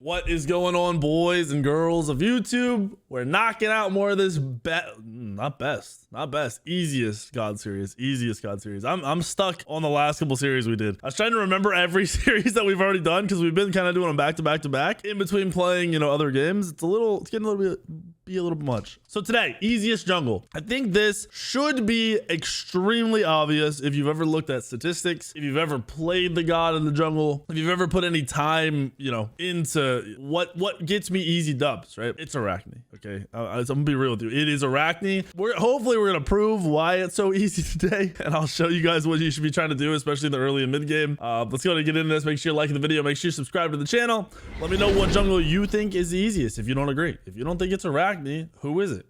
What is going on, boys and girls of YouTube? We're knocking out more of this not best, easiest God series. I'm stuck on the last couple series we did. I was trying to remember every series that we've already done because we've been kind of doing them back to back in between playing, other games. It's getting a little bit much. So today, easiest jungle. I think this should be extremely obvious if you've ever looked at statistics, if you've ever played the God in the jungle, if you've ever put any time, into what gets me easy dubs, right? It's Arachne. Okay, I'm gonna be real with you. It is Arachne. Hopefully we're gonna prove why it's so easy today, and I'll show you guys what you should be trying to do, especially in the early and mid game. Let's go and get into this. Make sure you're liking the video. Make sure you subscribe to the channel. Let me know what jungle you think is the easiest. If you don't agree, if you don't think it's Arachne, who is it?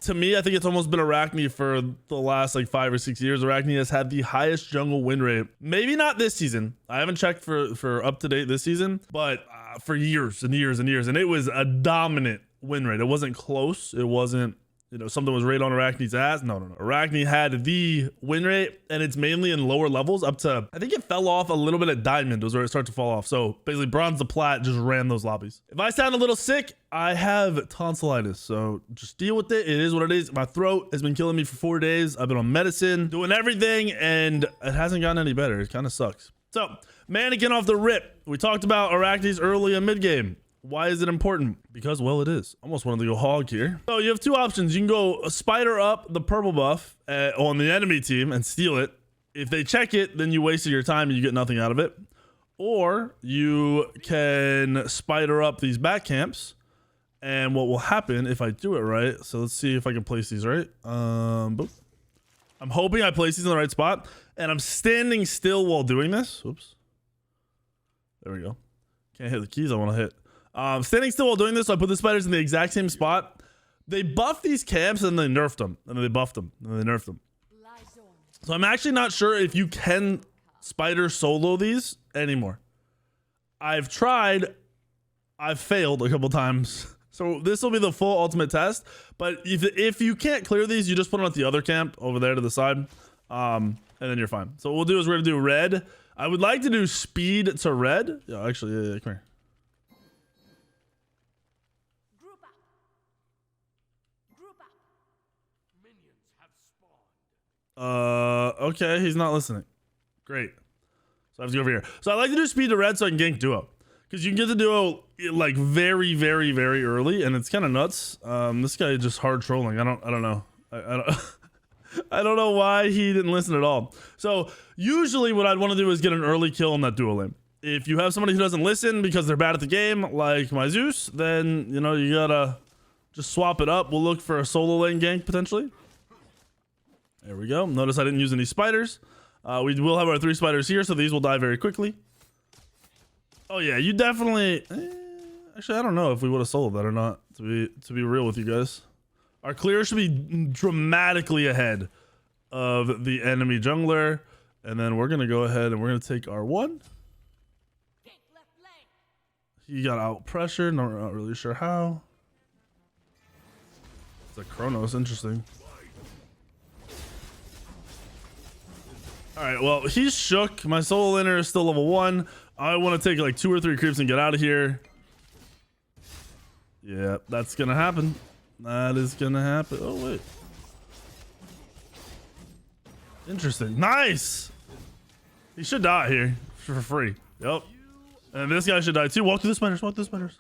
To me, I think it's almost been Arachne for the last 5 or 6 years. Arachne has had the highest jungle win rate. Maybe not this season. I haven't checked for up to date this season, but for years and years and years. And it was a dominant win rate. It wasn't close. It wasn't, something was right on Arachne's ass. No. Arachne had the win rate, and it's mainly in lower levels up to, I think it fell off a little bit at Diamond was where it started to fall off. So basically Bronze to Plat just ran those lobbies. If I sound a little sick, I have tonsillitis, so just deal with it. It is what it is. My throat has been killing me for 4 days. I've been on medicine, doing everything, and it hasn't gotten any better. It kind of sucks. So, mannequin off the rip. We talked about Arachne's early and mid game. Why is it important? Because, well, it is. Almost wanted to go hog here. So you have two options. You can go spider up the purple buff on the enemy team and steal it. If they check it, then you wasted your time and you get nothing out of it. Or you can spider up these back camps. And what will happen if I do it right? So let's see if I can place these right. Boop. I'm hoping I place these in the right spot. And I'm standing still while doing this. Oops. There we go. Can't hit the keys I want to hit. Standing still while doing this, so I put the spiders in the exact same spot. They buffed these camps and they nerfed them. And then they buffed them. And then they nerfed them. So I'm actually not sure if you can spider solo these anymore. I've tried. I've failed a couple times. So this will be the full ultimate test. But if you can't clear these, you just put them at the other camp over there to the side. And then you're fine. So what we'll do is we're going to do red. I would like to do speed to red. Yeah, actually, yeah, come here. Okay, he's not listening. Great. So I have to go over here. So I like to do speed to red so I can gank duo. Because you can get the duo very, very, very early, and it's kind of nuts. This guy is just hard trolling. I don't know. I don't know why he didn't listen at all. So usually what I'd want to do is get an early kill on that duo lane. If you have somebody who doesn't listen because they're bad at the game, like my Zeus, then you gotta just swap it up. We'll look for a solo lane gank potentially. There we go. Notice I didn't use any spiders. We will have our 3 spiders here, so these will die very quickly. Oh yeah, you definitely. Actually, I don't know if we would have soloed that or not. To be real with you guys, our clear should be dramatically ahead of the enemy jungler, and then we're gonna go ahead and we're gonna take our 1. He got out pressure. Not really sure how. It's like Chronos. Interesting. All right, well, he's shook. My solo laner is still level 1. I want to take 2 or 3 creeps and get out of here. Yeah, that's going to happen. That is going to happen. Oh, wait. Interesting. Nice. He should die here for free. Yep. And this guy should die too. Walk through the spiders. Walk through the spiders.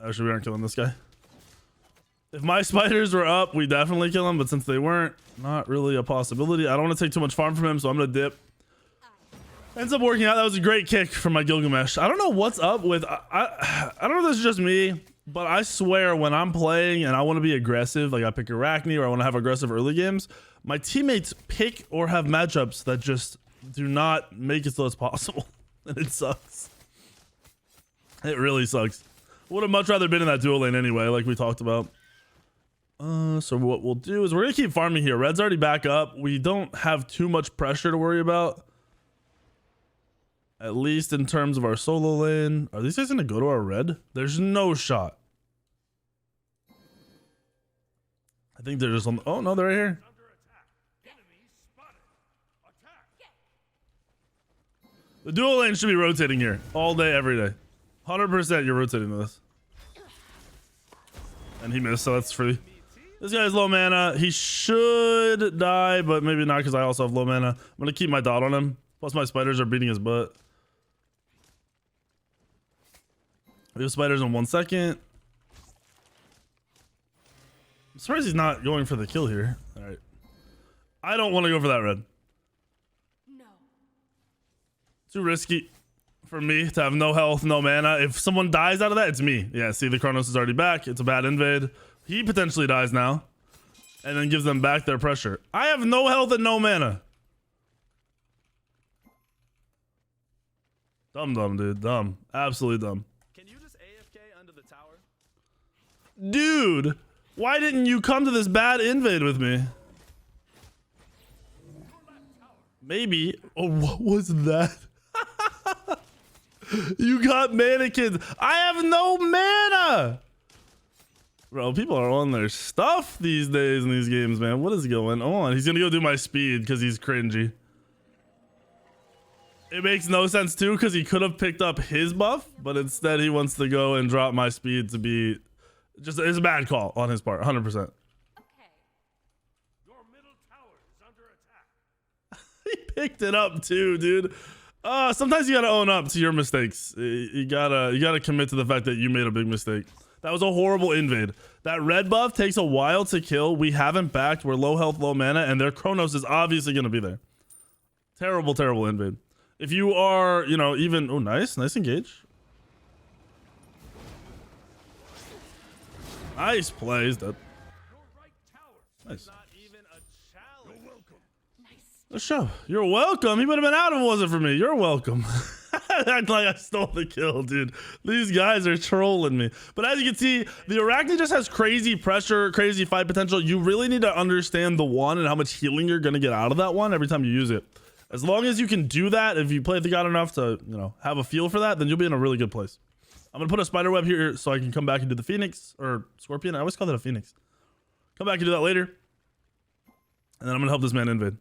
Actually, we aren't killing this guy. If my spiders were up, we definitely kill him, but since they weren't, not really a possibility. I don't want to take too much farm from him, so I'm gonna dip. Ends up working out. That was a great kick from my Gilgamesh. I don't know what's up with I don't know if this is just me, but I swear when I'm playing and I want to be aggressive, like I pick Arachne or I want to have aggressive early games, my teammates pick or have matchups that just do not make it so it's possible. And it sucks. It really sucks. Would have much rather been in that duo lane anyway, like we talked about. So what we'll do is we're gonna keep farming here. Red's already back up. We don't have too much pressure to worry about, at least in terms of our solo lane. Are these guys gonna go to our red? There's no shot. think they're just on. Oh no, they're right here. The dual lane should be rotating here all day, every day. 100% you're rotating to this. And he missed, so that's free. This guy's low mana. He should die, but maybe not because I also have low mana. I'm going to keep my dot on him. Plus my spiders are beating his butt. We have spiders in 1 second. I'm surprised he's not going for the kill here. All right. I don't want to go for that red. Too risky for me to have no health, no mana. If someone dies out of that, it's me. Yeah, see, the Chronos is already back. It's a bad invade. He potentially dies now and then gives them back their pressure. I have no health and no mana. Dumb, dude. Dumb. Absolutely dumb. Can you just AFK under the tower? Dude, why didn't you come to this bad invade with me? Maybe. Oh, what was that? You got mannequins. I have no mana. Bro, people are on their stuff these days in these games, man. What is going on? He's gonna go do my speed because he's cringy. It makes no sense too because he could have picked up his buff, but instead he wants to go and drop my speed to be just, it's a bad call on his part, 100%. Okay. Your middle tower is under attack. He picked it up too, dude. Sometimes you gotta own up to your mistakes. You gotta commit to the fact that you made a big mistake. That was a horrible invade. That red buff takes a while to kill. We haven't backed. We're low health, low mana, and their Chronos is obviously gonna be there. Terrible, terrible invade. If you are, you know, even nice engage. Nice play. He's dead. Your right tower Nice. is not even a challenge. You're welcome. Let's show. You're welcome. He would have been out if it wasn't for me. You're welcome. Act like I stole the kill, dude. These guys are trolling me. But as you can see, the Arachne just has crazy pressure, crazy fight potential. You really need to understand the one and how much healing you're going to get out of that one every time you use it. As long as you can do that, if you play the god enough to, you know, have a feel for that, then you'll be in a really good place. I'm going to put a spider web here so I can come back and do the Phoenix or Scorpion. I always call that a Phoenix. Come back and do that later. And then I'm going to help this man invade.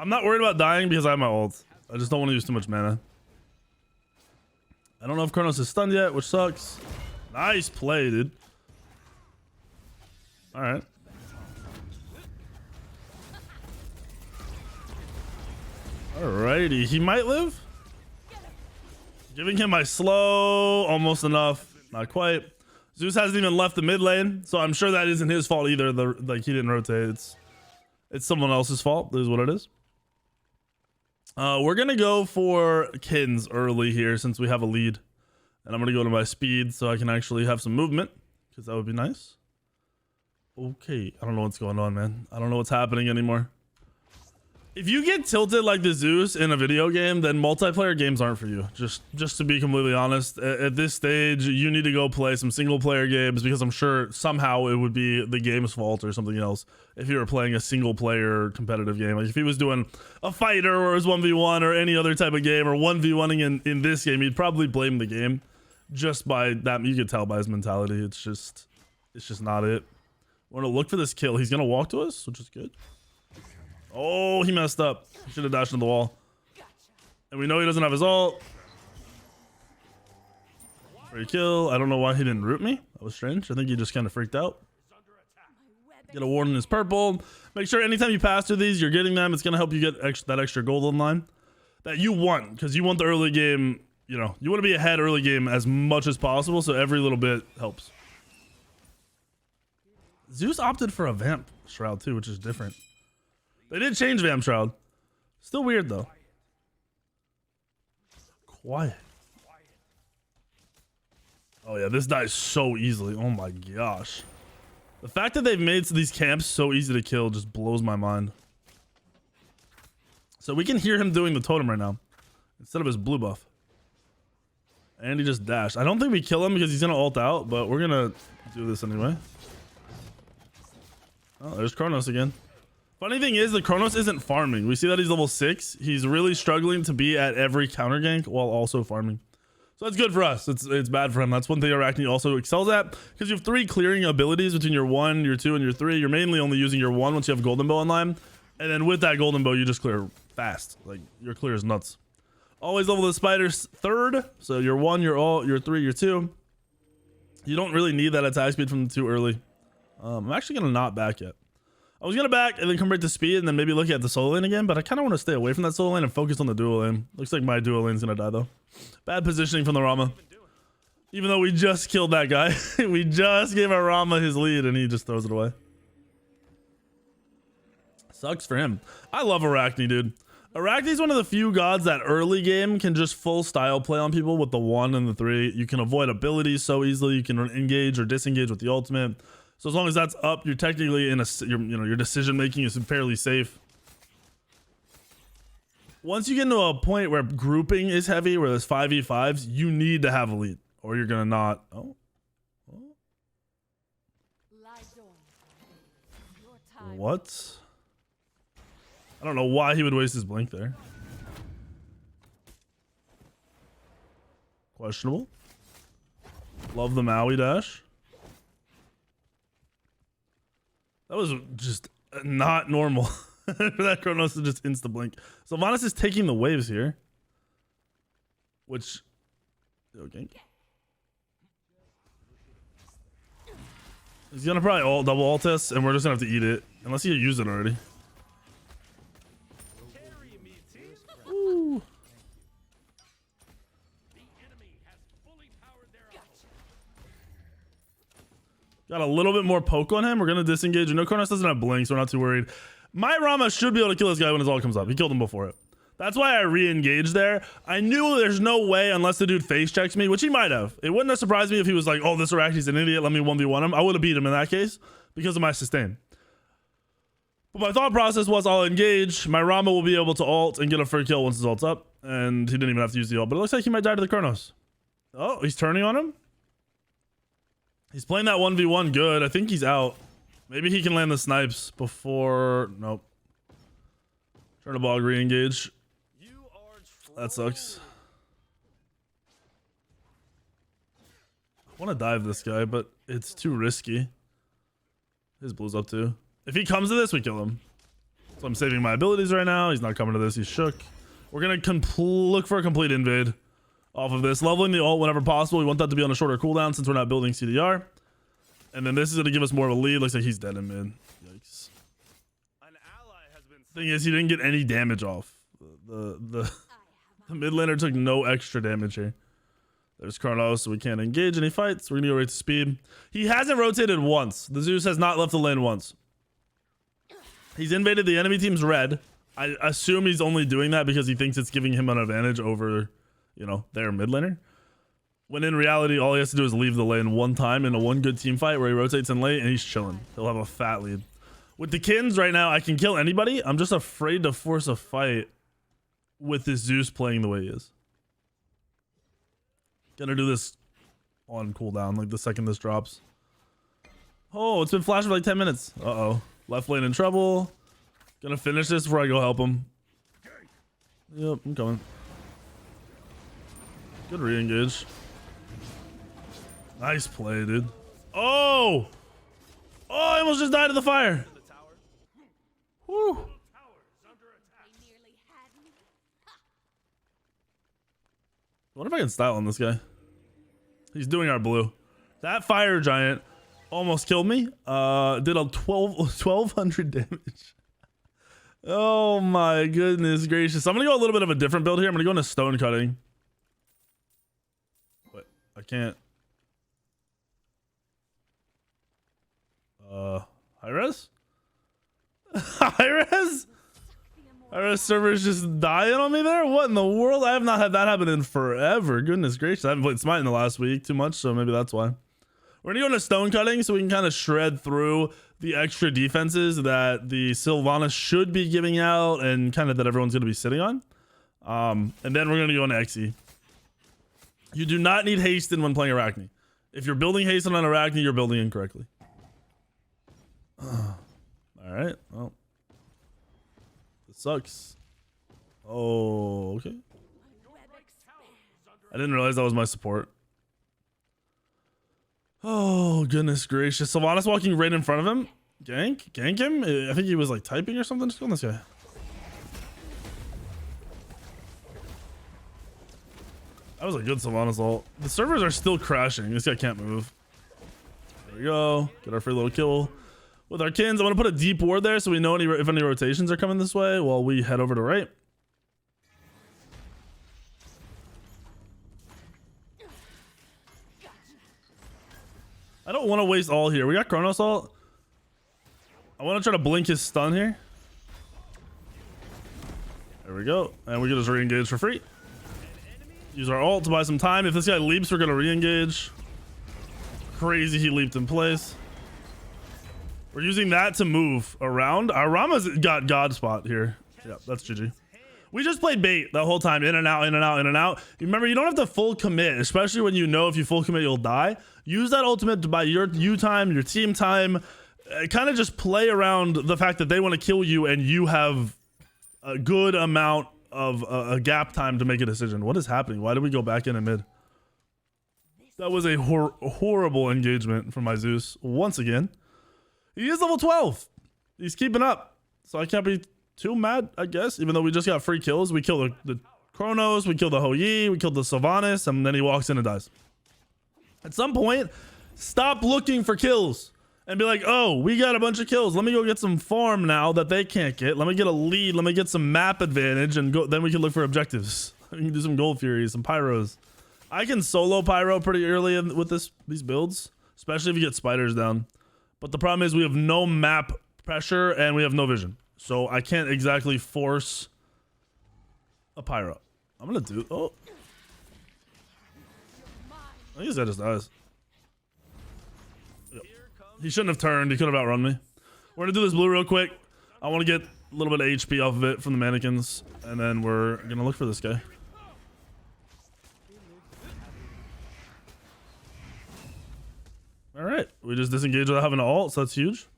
I'm not worried about dying because I have my ult. I just don't want to use too much mana. I don't know if Chronos is stunned yet, which sucks. Nice play, dude. All right. Alrighty, he might live. Giving him my slow, almost enough, not quite. Zeus hasn't even left the mid lane, so I'm sure that isn't his fault either. Like he didn't rotate. It's someone else's fault. This is what it is. We're gonna go for Kins early here since we have a lead, and I'm gonna go to my speed so I can actually have some movement because that would be nice. Okay, I don't know what's going on, man. I don't know what's happening anymore. If you get tilted like the Zeus in a video game, then multiplayer games aren't for you. Just to be completely honest, at this stage, you need to go play some single player games because I'm sure somehow it would be the game's fault or something else if you were playing a single player competitive game. Like if he was doing a fighter or his 1v1 or any other type of game or 1v1ing in this game, you'd probably blame the game just by that. You could tell by his mentality. It's just not it. We're gonna look for this kill. He's gonna walk to us, which is good. Oh, he messed up. He should have dashed into the wall. And we know he doesn't have his ult. Free kill. I don't know why he didn't root me. That was strange. I think he just kind of freaked out. Get a ward in his purple. Make sure anytime you pass through these, you're getting them. It's going to help you get that extra gold online that you want, because you want the early game. You know, you want to be ahead early game as much as possible, so every little bit helps. Zeus opted for a Vamp Shroud too, which is different. They did change Vamp Shroud. Still weird though. Quiet. Oh yeah, this dies so easily. Oh my gosh. The fact that they've made these camps so easy to kill just blows my mind. So we can hear him doing the totem right now instead of his blue buff. And he just dashed. I don't think we kill him because he's gonna ult out, but we're gonna do this anyway. Oh, there's Chronos again. Funny thing is, the Chronos isn't farming. We see that he's level 6. He's really struggling to be at every counter gank while also farming. So that's good for us. It's bad for him. That's one thing Arachne also excels at, because you have 3 clearing abilities between your 1, your 2, and your 3. You're mainly only using your 1 once you have Golden Bow online. And then with that Golden Bow, you just clear fast. Like, your clear is nuts. Always level the spiders 3rd. So your 1, your all, your 3, your 2. You don't really need that attack speed from the 2 early. I'm actually going to not back yet. I was gonna back and then come right to speed and then maybe look at the solo lane again, but I kind of want to stay away from that solo lane and focus on the dual lane. Looks like my dual lane's gonna die though. Bad positioning from the Rama. Even though we just killed that guy. We just gave our Rama his lead and he just throws it away. Sucks for him. I love Arachne, dude. Arachne's one of the few gods that early game can just full style play on people with the 1 and the 3. You can avoid abilities so easily. You can engage or disengage with the ultimate. So as long as that's up, you're technically in your decision making is fairly safe. Once you get into a point where grouping is heavy, where there's 5v5s, you need to have a lead, or you're gonna not. Oh. What? I don't know why he would waste his blink there. Questionable. Love the Maui dash. That was just not normal for that Chronos to just insta blink. So Sylvanas is taking the waves here, which okay. He's gonna probably double ult us, and we're just gonna have to eat it unless he used it already. Ooh. Got a little bit more poke on him. We're going to disengage. No, Chronos doesn't have blink, so we're not too worried. My Rama should be able to kill this guy when his ult comes up. He killed him before it. That's why I re-engaged there. I knew there's no way unless the dude face checks me, which he might have. It wouldn't have surprised me if he was like, oh, this Arachi's an idiot. Let me 1v1 him. I would have beat him in that case because of my sustain. But my thought process was I'll engage. My Rama will be able to ult and get a free kill once his ult's up. And he didn't even have to use the ult. But it looks like he might die to the Chronos. Oh, he's turning on him? He's playing that 1v1 good. I think he's out. Maybe he can land the snipes before... Nope. Turn to bog, re-engage. That sucks. I want to dive this guy, but it's too risky. His blue's up too. If he comes to this, we kill him. So I'm saving my abilities right now. He's not coming to this. He's shook. We're going to look for a complete invade off of this. Leveling the ult whenever possible. We want that to be on a shorter cooldown since we're not building CDR. And then this is going to give us more of a lead. Looks like he's dead in mid. Yikes. Thing is, he didn't get any damage off. The mid laner took no extra damage here. There's Chronos, so we can't engage any fights. We're going to go right to speed. He hasn't rotated once. The Zeus has not left the lane once. He's invaded the enemy team's red. I assume he's only doing that because he thinks it's giving him an advantage over, you know, their mid laner. When in reality, all he has to do is leave the lane one time in a one good team fight where he rotates in late and he's chilling. He'll have a fat lead. With the Kins right now, I can kill anybody. I'm just afraid to force a fight with this Zeus playing the way he is. Gonna do this on cooldown, like the second this drops. Oh, it's been flashing for like 10 minutes. Uh-oh. Left lane in trouble. Gonna finish this before I go help him. Yep, I'm coming. Good re-engage. Nice play, dude. Oh! Oh, I almost just died in the fire. Whew. I wonder if I can style on this guy. He's doing our blue. That fire giant almost killed me. Did a 1200 damage. Oh my goodness gracious. I'm gonna go a little bit of a different build here. I'm gonna go into stone cutting. But I can't. High res? High res? Our server's just dying on me there? What in the world? I have not had that happen in forever. Goodness gracious. I haven't played Smite in the last week too much, so maybe that's why. We're gonna go into stone cutting so we can kind of shred through the extra defenses that the Sylvanas should be giving out and kind of that everyone's gonna be sitting on. And then we're gonna go into Xe. You do not need hasten when playing Arachne. If you're building hasten on Arachne, you're building incorrectly. Alright, well. sucks. Oh, okay. I didn't realize that was my support. Oh, goodness gracious. Sylvanas walking right in front of him. Gank him? I think he was like typing or something. Just kill this guy. That was a good Sylvanas ult. The servers are still crashing. This guy can't move. There we go. Get our free little kill with our kins. I want to put a deep ward there so we know if any rotations are coming this way while we head over to right. I don't want to waste all here. We got Chronos ult. I want to try to blink his stun here. There we go. And we can just re-engage for free. Use our ult to buy some time. If this guy leaps, we're going to re-engage. Crazy he leaped in place. We're using that to move around. Our Rama's got God spot here. Yeah, that's GG. We just played bait the whole time. In and out, in and out, in and out. Remember, you don't have to full commit, especially when you know if you full commit, you'll die. Use that ultimate to buy your time, your team time. Kind of just play around the fact that they want to kill you and you have a good amount of a gap time to make a decision. What is happening? Why did we go back in mid? That was a horrible engagement from my Zeus once again. He is level 12. He's keeping up. So I can't be too mad, I guess. Even though we just got free kills. We killed the Chronos. We killed the Hou Yi. We killed the Sylvanas. And then he walks in and dies. At some point, stop looking for kills. And be like, oh, we got a bunch of kills. Let me go get some farm now that they can't get. Let me get a lead. Let me get some map advantage. And go. Then we can look for objectives. We can do some Gold Furies, some Pyros. I can solo Pyro pretty early with these builds. Especially if you get spiders down. But the problem is we have no map pressure and we have no vision. So I can't exactly force a Pyro. I'm going to do... Oh. I think that just dies. Yep. He shouldn't have turned. He could have outrun me. We're going to do this blue real quick. I want to get a little bit of HP off of it from the mannequins. And then we're going to look for this guy. All right. We just disengaged without having an ult, so that's huge.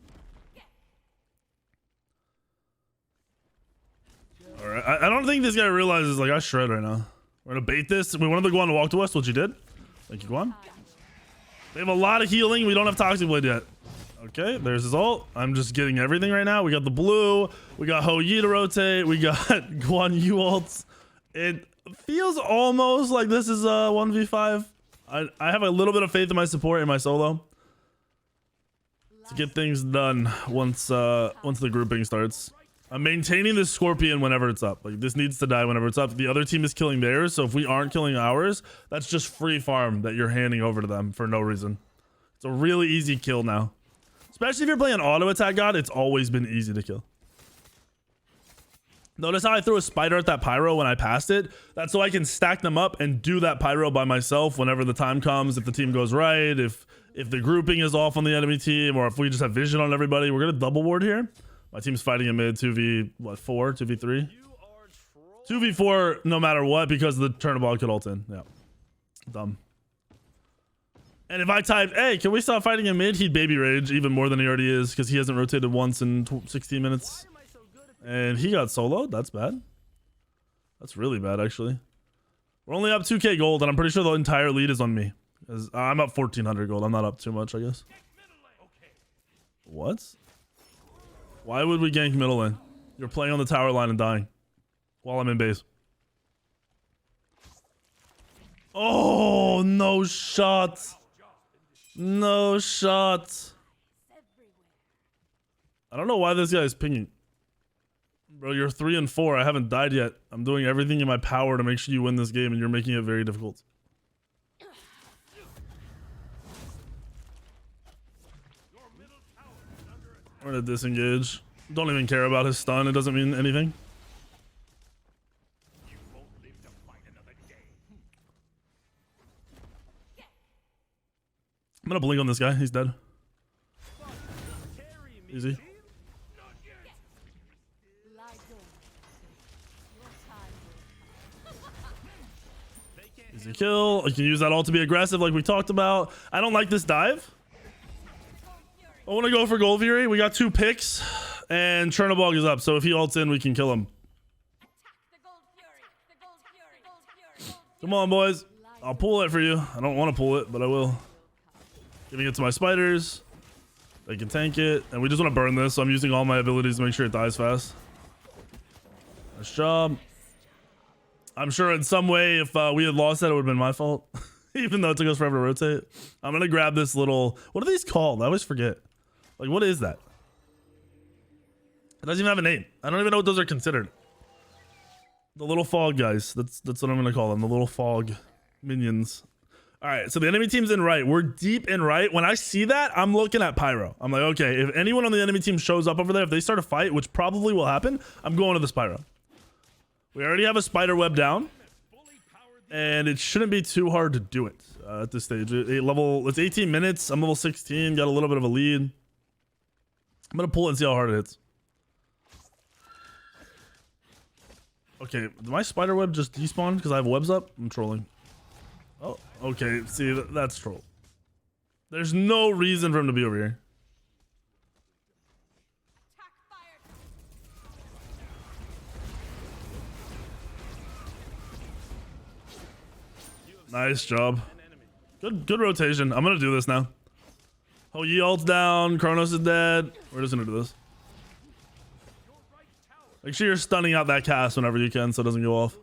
All right. I don't think this guy realizes, like, I shred right now. We're going to bait this. We wanted the Guan to walk to us, which he did. Thank you, Guan. They have a lot of healing. We don't have Toxic Blade yet. Okay, there's his ult. I'm just getting everything right now. We got the blue. We got Hou Yi to rotate. We got Guan Yu ults. It feels almost like this is a 1v5. I have a little bit of faith in my support in my solo to get things done once the grouping starts. I'm maintaining this Scorpion whenever it's up. Like, this needs to die whenever it's up. The other team is killing theirs, so if we aren't killing ours, that's just free farm that you're handing over to them for no reason. It's a really easy kill now. Especially if you're playing auto attack god, it's always been easy to kill. Notice how I threw a spider at that Pyro when I passed it? That's so I can stack them up and do that Pyro by myself whenever the time comes, if the team goes right, if the grouping is off on the enemy team, or if we just have vision on everybody. We're going to double ward here. My team's fighting a mid 2v4, 2v3? 2v4 no matter what because the turnabout could ult in. Yeah. Dumb. And if I typed, hey, can we stop fighting a mid? He'd baby rage even more than he already is because he hasn't rotated once in 16 minutes. And he got soloed. That's bad. That's really bad, actually. We're only up 2k gold, and I'm pretty sure the entire lead is on me. I'm up 1400 gold. I'm not up too much, I guess. What? Why would we gank middle lane? You're playing on the tower line and dying while I'm in base. Oh, no shot. No shot. I don't know why this guy is pinging. Bro, you're 3 and 4. I haven't died yet. I'm doing everything in my power to make sure you win this game, and you're making it very difficult. We're gonna disengage. Don't even care about his stun. It doesn't mean anything. I'm gonna blink on this guy. He's dead. Easy. Easy kill. You can use that ult to be aggressive like we talked about. I don't like this dive. I want to go for Gold Fury. We got 2 picks And Chernobog is up, so if he ults in, we can kill him. Come on, boys. I'll pull it for you. I don't want to pull it, but I will. Giving it to my spiders. They can tank it. And we just want to burn this, so I'm using all my abilities to make sure it dies fast. Nice job. I'm sure in some way, if we had lost that, it would have been my fault. Even though it took us forever to rotate. I'm going to grab this little... What are these called? I always forget. Like, what is that? It doesn't even have a name. I don't even know what those are considered. The little fog guys. That's what I'm going to call them. The little fog minions. All right, so the enemy team's in right. We're deep in right. When I see that, I'm looking at Pyro. I'm like, okay, if anyone on the enemy team shows up over there, if they start a fight, which probably will happen, I'm going to the Pyro. We already have a spider web down. And it shouldn't be too hard to do it at this stage. It's 18 minutes. I'm level 16. Got a little bit of a lead. I'm going to pull it and see how hard it hits. Okay, did my spider web just despawn because I have webs up? I'm trolling. Oh, okay. See, that's troll. There's no reason for him to be over here. Nice job. Good rotation. I'm gonna do this now. Oh, Yi ult's down. Kronos is dead. We're just gonna do this. Make sure you're stunning out that cast whenever you can so it doesn't go off.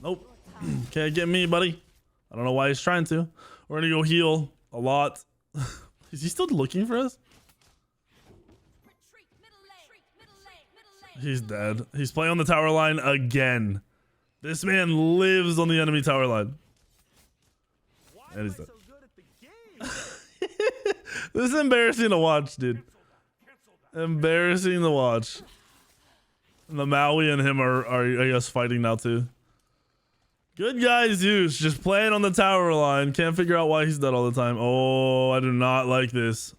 Nope. Can't get me, buddy. I don't know why he's trying to. We're gonna go heal a lot. Is he still looking for us? He's dead. He's playing on the tower line again. This man lives on the enemy tower line. And he's dead. This is embarrassing to watch, dude. Embarrassing to watch. And the Maui and him are, I guess, fighting now too. Good guy Zeus, just playing on the tower line. Can't figure out why he's dead all the time. Oh, I do not like this.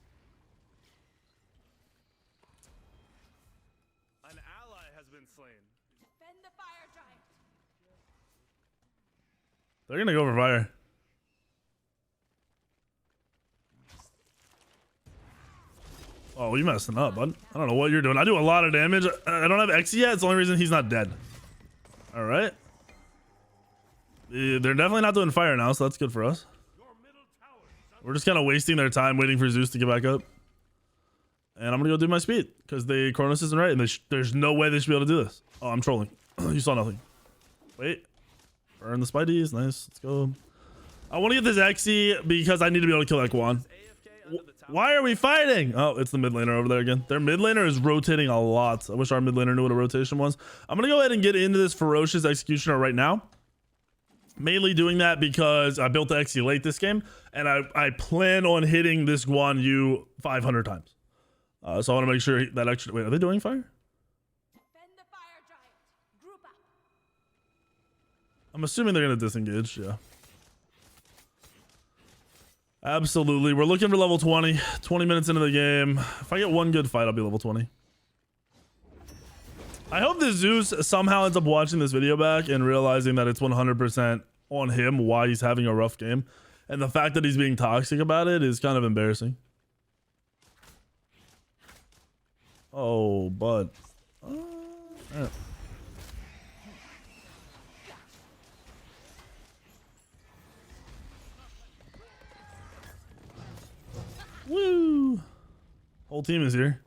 An ally has been slain. Defend the fire giant. They're gonna go for fire. Oh, you messing up, bud. I don't know what you're doing. I do a lot of damage. I don't have X yet. It's the only reason he's not dead. All right. They're definitely not doing fire now, so that's good for us. We're just kind of wasting their time waiting for Zeus to get back up. And I'm going to go do my speed because the Kronos isn't right. And there's no way they should be able to do this. Oh, I'm trolling. You saw nothing. Wait. Burn the Spideys. Nice. Let's go. I want to get this Xe because I need to be able to kill that Guan. Why are we fighting? Oh, it's the mid laner over there again. Their mid laner is rotating a lot. I wish our mid laner knew what a rotation was. I'm going to go ahead and get into this Ferocious Executioner right now. Mainly doing that because I built the Xe late this game. And I plan on hitting this Guan Yu 500 times. So I want to make sure that extra... Wait, are they doing fire? Defend the fire giant. Group up. I'm assuming they're going to disengage. Yeah. Absolutely. We're looking for level 20. 20 minutes into the game. If I get one good fight, I'll be level 20. I hope the Zeus somehow ends up watching this video back and realizing that it's 100% on him why he's having a rough game. And the fact that he's being toxic about it is kind of embarrassing. Oh, bud. Yeah. Woo! Whole team is here.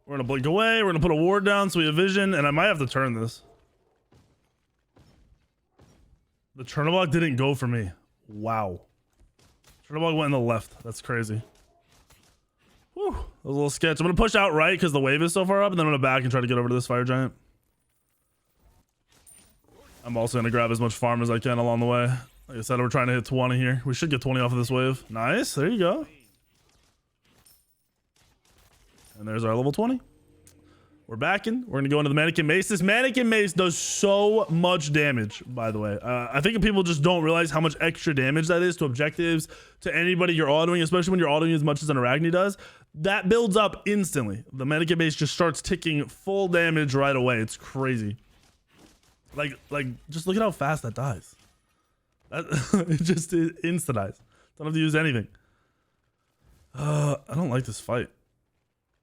We're gonna blink away. We're gonna put a ward down so we have vision, and I might have to turn this. The Chernobog didn't go for me. Wow. Chernobog went in the left. That's crazy. Whew, that was a little sketch. I'm gonna push out right because the wave is so far up, and then I'm gonna back and try to get over to this fire giant. I'm also gonna grab as much farm as I can along the way. Like I said, we're trying to hit 20 here. We should get 20 off of this wave. Nice. There you go. And there's our level 20. We're backing. We're gonna go into the mannequin mace. This mannequin mace does so much damage, by the way. I think people just don't realize how much extra damage that is to objectives, to anybody you're autoing, especially when you're autoing as much as an Arachne does. That builds up instantly. The mannequin mace just starts ticking full damage right away. It's crazy. Like, just look at how fast that dies. It just insta-dies. Don't have to use anything. I don't like this fight.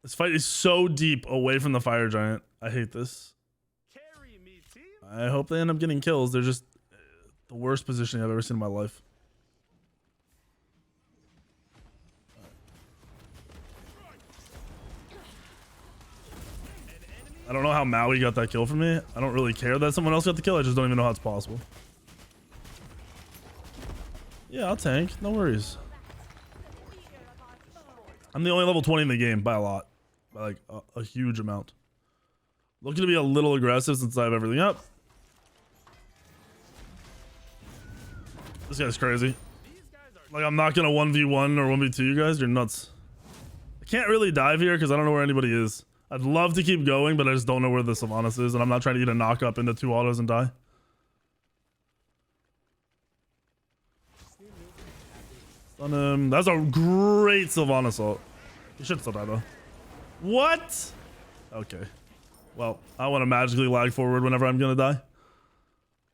This fight is so deep away from the fire giant. I hate this. Carry me, team. I hope they end up getting kills. They're just the worst positioning I've ever seen in my life. I don't know how Maui got that kill from me. I don't really care that someone else got the kill. I just don't even know how it's possible. Yeah, I'll tank. No worries. I'm the only level 20 in the game by a lot. By like a huge amount. Looking to be a little aggressive since I have everything up. This guy's crazy. Like, I'm not gonna 1v1 or 1v2 you guys. You're nuts. I can't really dive here because I don't know where anybody is. I'd love to keep going, but I just don't know where the Sylvanas is, and I'm not trying to get a knock up into 2 autos and die. Stun him. That's a great Sylvanas ult. He should still die though. What? Okay. Well, I want to magically lag forward whenever I'm gonna die.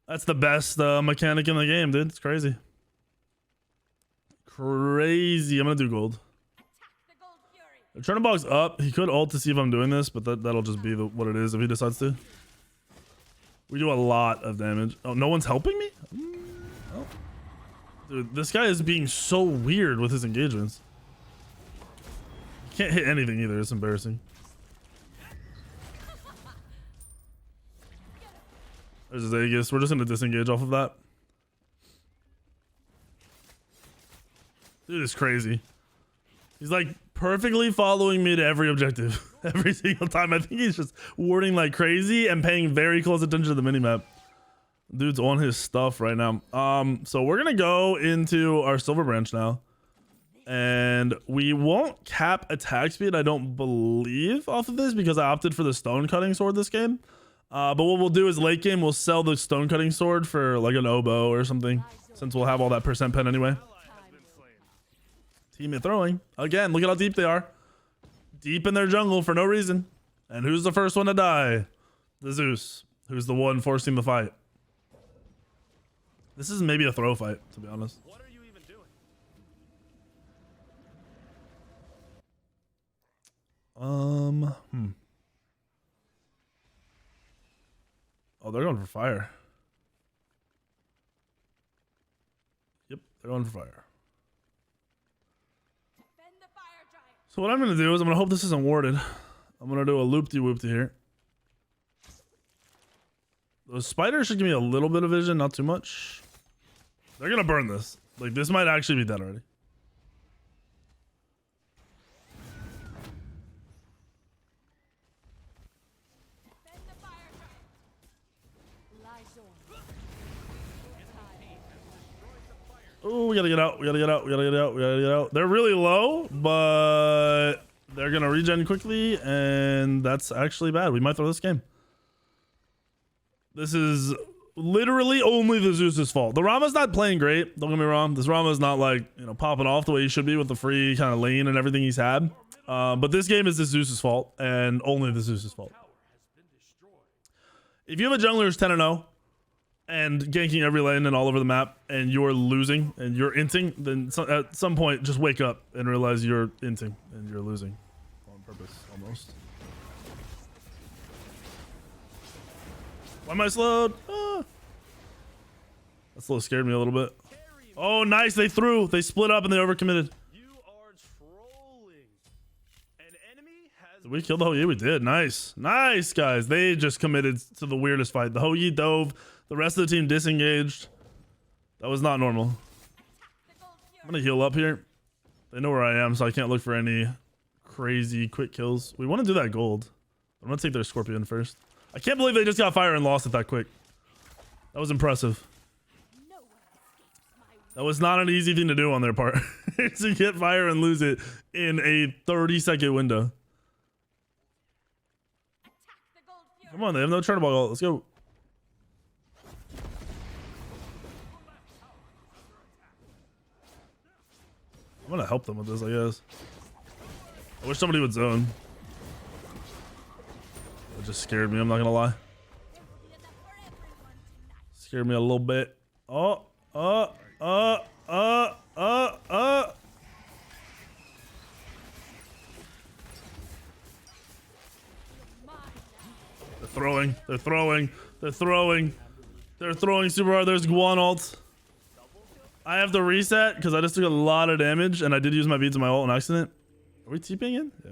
That's the best mechanic in the game, dude. It's crazy. Crazy. I'm gonna do gold. I'm trying to box up. He could ult to see if I'm doing this, but that'll just be what it is if he decides to. We do a lot of damage. Oh, no one's helping me? Oh. Dude, this guy is being so weird with his engagements. He can't hit anything either. It's embarrassing. There's his Aegis. We're just going to disengage off of that. Dude, it's crazy. He's like perfectly following me to every objective. Every single time. I think he's just warding like crazy and paying very close attention to the minimap. Dude's on his stuff right now. So we're going to go into our silver branch now. And we won't cap attack speed, I don't believe, off of this because I opted for the stone cutting sword this game. But what we'll do is late game, we'll sell the stone cutting sword for like an oboe or something, since we'll have all that percent pen anyway. Teammate throwing. Again, look at how deep they are. Deep in their jungle for no reason. And who's the first one to die? The Zeus, who's the one forcing the fight. This is maybe a throw fight, to be honest. What are you even doing? Oh, they're going for fire. Yep, they're going for fire. Defend the fire giant. So what I'm going to do is I'm going to hope this isn't warded. I'm going to do a loop-de-whoop-de here. Those spiders should give me a little bit of vision, not too much. They're going to burn this. Like, this might actually be dead already. Defend the fire giant. Lies on. Oh, we got to get out. We got to get out. We got to get out. We got to get out. They're really low, but they're going to regen quickly, and that's actually bad. We might throw this game. This is literally only the Zeus's fault. The Rama's not playing great. Don't get me wrong. This Rama's not like, you know, popping off the way he should be with the free kind of lane and everything he's had. But this game is the Zeus's fault and only the Zeus's fault. If you have a jungler who's 10-0 and ganking every lane and all over the map and you're losing and you're inting, then at some point just wake up and realize you're inting and you're losing on purpose almost. Why am I slowed? Ah. That slow scared me a little bit. Oh, nice. They threw. They split up and they overcommitted. You are trolling. An enemy has Did we kill the Hou Yi? We did. Nice. Nice, guys. They just committed to the weirdest fight. The Hou Yi dove. The rest of the team disengaged. That was not normal. I'm going to heal up here. They know where I am, so I can't look for any crazy quick kills. We want to do that gold. I'm going to take their Scorpion first. I can't believe they just got fire and lost it that quick. That was impressive. That was not an easy thing to do on their part. To get fire and lose it in a 30-second window. Come on, they have no turtle ball. Let's go. I'm gonna help them with this, I guess. I wish somebody would zone. It just scared me, I'm not gonna lie. Scared me a little bit. Oh. They're throwing super hard. There's Guan ult. I have to reset because I just took a lot of damage and I did use my beads in my ult on accident. Are we TPing in? Yeah.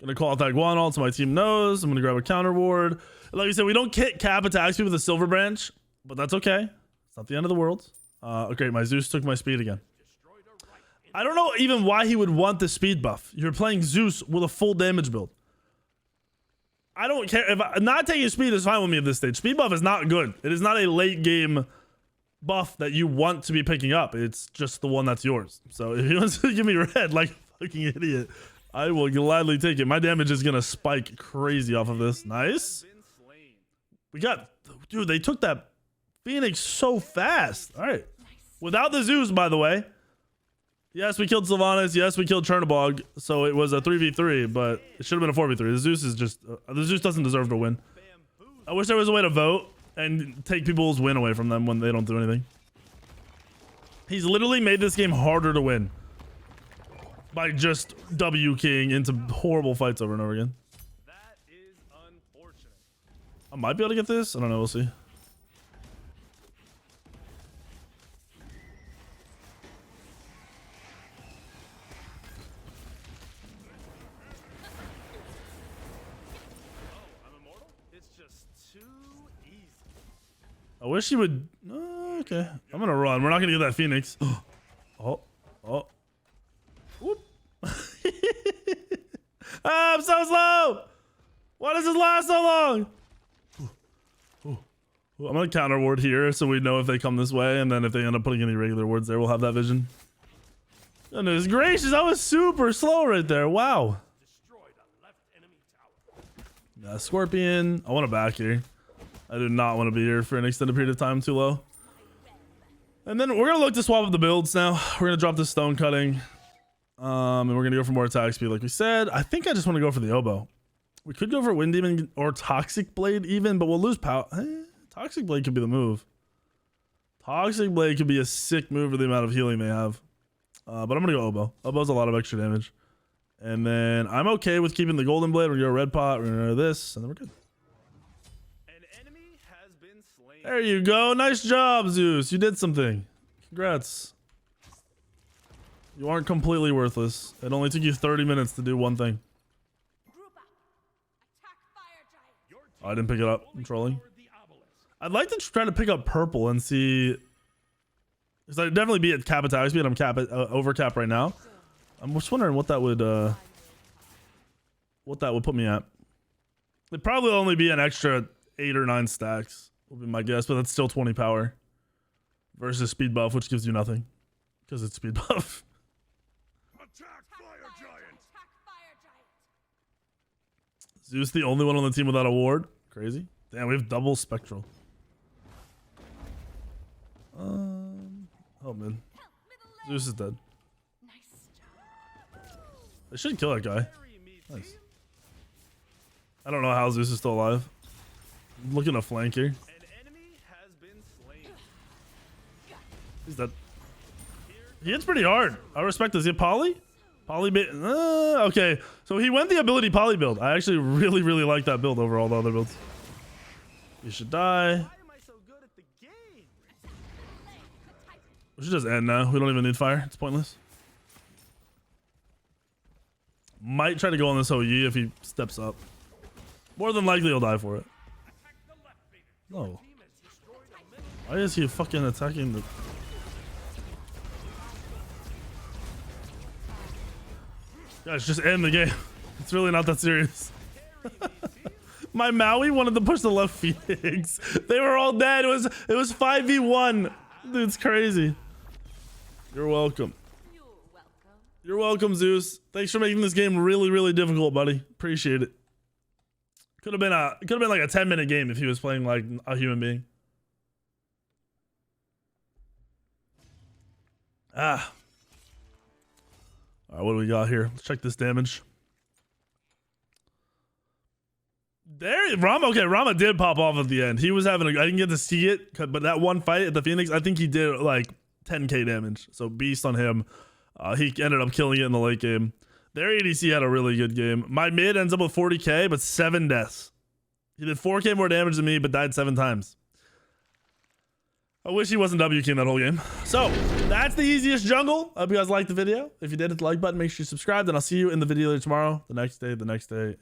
Gonna call out that Guan ult so my team knows. I'm gonna grab a counter ward. Like I said, we don't cap attacks me with a silver branch, but that's okay. It's not the end of the world. Okay, my Zeus took my speed again. I don't know even why he would want the speed buff. You're playing Zeus with a full damage build. I don't care. If not taking speed is fine with me at this stage. Speed buff is not good. It is not a late game buff that you want to be picking up. It's just the one that's yours. So if he wants to give me red like a fucking idiot, I will gladly take it. My damage is going to spike crazy off of this. Nice. We got... Dude, they took that Phoenix so fast. All right. Without the Zeus, by the way. Yes, we killed Sylvanas. Yes, we killed Chernobog. So it was a 3v3, but it should have been a 4v3. The Zeus is just... the Zeus doesn't deserve to win. I wish there was a way to vote and take people's win away from them when they don't do anything. He's literally made this game harder to win by just W-keying into horrible fights over and over again. That is unfortunate. I might be able to get this. I don't know. We'll see. I wish he would. Okay, I'm gonna run. We're not gonna get that Phoenix. Oh. Whoop. I'm so slow. Why does this last so long? I'm gonna counter ward here so we know if they come this way, and then if they end up putting any regular wards there, we'll have that vision. Goodness gracious, I was super slow right there. Wow. Scorpion. I want to back here. I do not want to be here for an extended period of time too low. And then we're going to look to swap up the builds now. We're going to drop this stone cutting. And we're going to go for more attack speed like we said. I think I just want to go for the oboe. We could go for Wind Demon or Toxic Blade even, but we'll lose power. Toxic Blade could be the move. Toxic Blade could be a sick move for the amount of healing they have. But I'm going to go oboe. Oboe's a lot of extra damage. And then I'm okay with keeping the golden blade. We're going to go red pot. We're going to go this, and then we're good. There you go. Nice job, Zeus. You did something. Congrats. You aren't completely worthless. It only took you 30 minutes to do one thing. Oh, I didn't pick it up. I'm trolling. I'd like to try to pick up purple and see. Because I'd definitely be at cap attack speed. I'm over cap right now. I'm just wondering what that would put me at. It'd probably only be an extra 8 or 9 stacks. Will be my guess, but that's still 20 power versus speed buff, which gives you nothing because it's speed buff. Attack fire giant. Zeus the only one on the team without a ward. Crazy. Damn, we have double spectral. Oh man, Zeus is dead. They should kill that guy. Nice. I don't know how Zeus is still alive. I'm looking to flank here. He's dead. He hits pretty hard. I respect this. Is he poly? Poly bait. Okay. So he went the ability poly build. I actually really like that build over all the other builds. You should die. We should just end now. We don't even need fire. It's pointless. Might try to go on this OE if he steps up. More than likely he'll die for it. No. Why is he fucking attacking the... Guys, just end the game. It's really not that serious. My Maui wanted to push the left Phoenix. They were all dead. It was 5v1. Dude, it's crazy. You're welcome. You're welcome, Zeus. Thanks for making this game really, really difficult, buddy. Appreciate it. Could have been like a 10-minute game if he was playing like a human being. Ah. All right, what do we got here? Let's check this damage. There, Rama. Okay, Rama did pop off at the end. He was having I didn't get to see it, but that one fight at the Phoenix, I think he did like 10k damage. So beast on him. He ended up killing it in the late game. Their ADC had a really good game. My mid ends up with 40k, but 7 deaths. He did 4k more damage than me, but died 7 times. I wish he wasn't W king that whole game. So that's the easiest jungle. I hope you guys liked the video. If you did, hit the like button. Make sure you subscribe. Then I'll see you in the video tomorrow, the next day, and the next day.